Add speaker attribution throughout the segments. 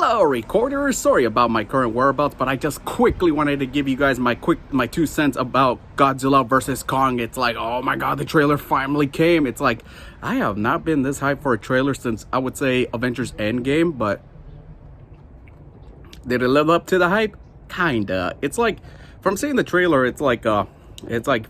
Speaker 1: Hello, recorder. Sorry about my current whereabouts, but I just quickly wanted to give you guys my 2 cents about Godzilla versus Kong. It's like, oh my god, the trailer finally came. It's like, I have not been this hyped for a trailer since, I would say, Avengers Endgame, but did it live up to the hype? Kinda. It's like, from seeing the trailer, it's like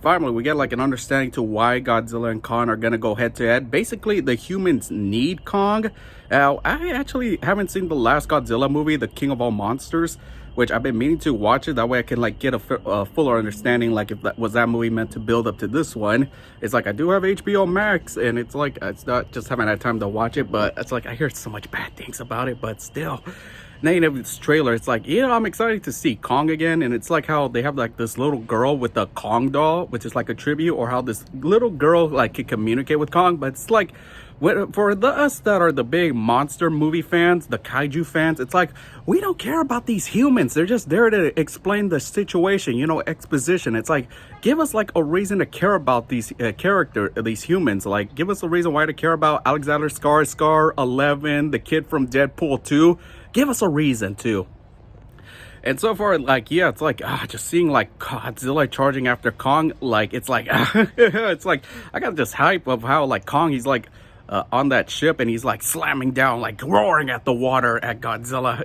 Speaker 1: finally we get like an understanding to why Godzilla and Kong are gonna go head to head. Basically, the humans need Kong. Now, I actually haven't seen the last Godzilla movie, The King of All Monsters, which I've been meaning to watch it. That way I can like get a fuller understanding, like if that was that movie meant to build up to this one. It's like I do have HBO Max, and it's like it's not just haven't had time to watch it, but it's like I hear so much bad things about it, but still. Native this trailer, it's like, yeah, I'm excited to see Kong again. And it's like how they have like this little girl with a Kong doll, which is like a tribute, or how this little girl like can communicate with Kong. But it's like, for us that are the big monster movie fans, the kaiju fans, it's like we don't care about these humans. They're just there to explain the situation, exposition. It's like, give us like a reason to care about these these humans. Like, give us a reason why to care about Alexander Scar 11, the kid from Deadpool 2. Give us a reason to. And so far, like, yeah, it's like just seeing like Godzilla charging after Kong, like it's like it's like I got this hype of how like Kong, he's like on that ship and he's like slamming down, like roaring at the water at Godzilla.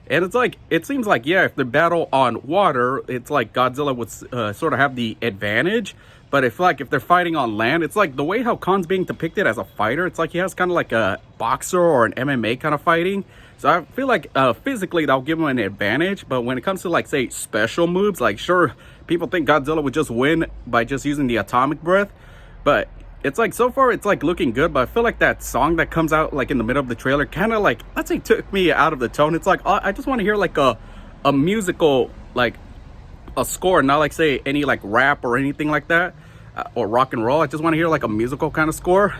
Speaker 1: And it's like, it seems like, yeah, if the battle on water, it's like Godzilla would sort of have the advantage. But if they're fighting on land, it's like the way how Kong's being depicted as a fighter, it's like he has kind of like a boxer or an MMA kind of fighting. So I feel like physically that'll give him an advantage. But when it comes to like, say, special moves, like sure, people think Godzilla would just win by just using the atomic breath. But it's like, so far it's like looking good. But I feel like that song that comes out like in the middle of the trailer kind of like, let's say, took me out of the tone. It's like, I just want to hear like a musical, like a score, not like say any like rap or anything like that. Or rock and roll. I just want to hear like a musical kind of score.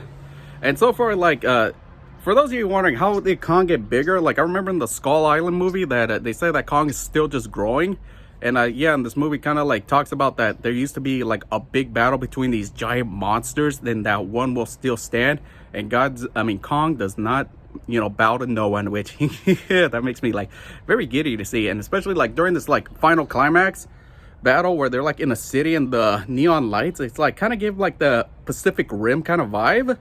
Speaker 1: And so far, like for those of you wondering how did Kong get bigger, like I remember in the Skull Island movie that they say that Kong is still just growing. And yeah, and this movie kind of like talks about that there used to be like a big battle between these giant monsters, then that one will still stand. And Kong does not, bow to no one, which yeah, that makes me like very giddy to see. And especially like during this like final climax battle where they're like in a city and the neon lights, it's like kind of give like the Pacific Rim kind of vibe.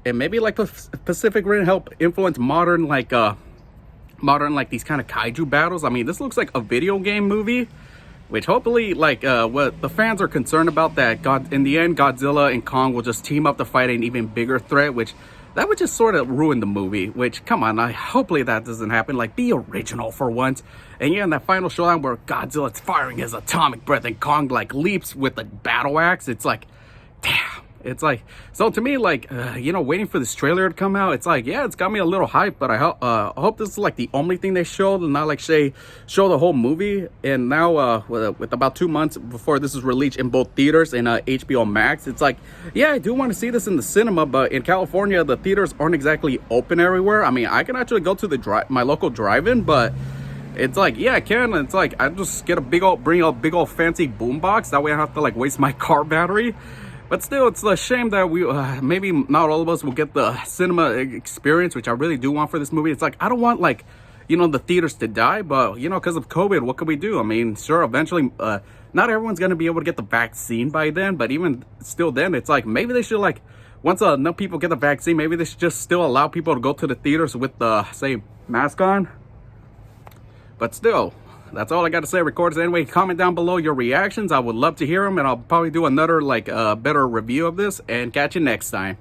Speaker 1: And maybe like Pacific Rim help influence modern like these kind of kaiju battles. I mean, this looks like a video game movie, which hopefully like what the fans are concerned about, that in the end Godzilla and Kong will just team up to fight an even bigger threat, which that would just sort of ruin the movie. Which, come on, hopefully that doesn't happen. Like, be original for once. And yeah, in that final showdown where Godzilla's firing his atomic breath and Kong like leaps with the battle axe, it's like, damn. It's like, so to me, like, waiting for this trailer to come out, it's like, yeah, it's got me a little hyped, but I hope this is like the only thing they showed and not like show the whole movie. And now with about 2 months before this is released in both theaters and HBO Max, it's like, yeah, I do want to see this in the cinema, but in California, the theaters aren't exactly open everywhere. I mean, I can actually go to my local drive-in, but it's like, yeah, I can. It's like, I just bring a big old fancy boombox. That way I don't have to like waste my car battery. But still, it's a shame that we maybe not all of us will get the cinema experience, which I really do want for this movie. It's like, I don't want like, the theaters to die, but because of COVID, what can we do? I mean, sure, eventually, not everyone's going to be able to get the vaccine by then, but even still then, it's like, maybe they should like, once enough people get the vaccine, maybe they should just still allow people to go to the theaters with the, say, mask on. But still, that's all I got to say, recorders. Anyway, comment down below your reactions. I would love to hear them, and I'll probably do another like better review of this, and catch you next time.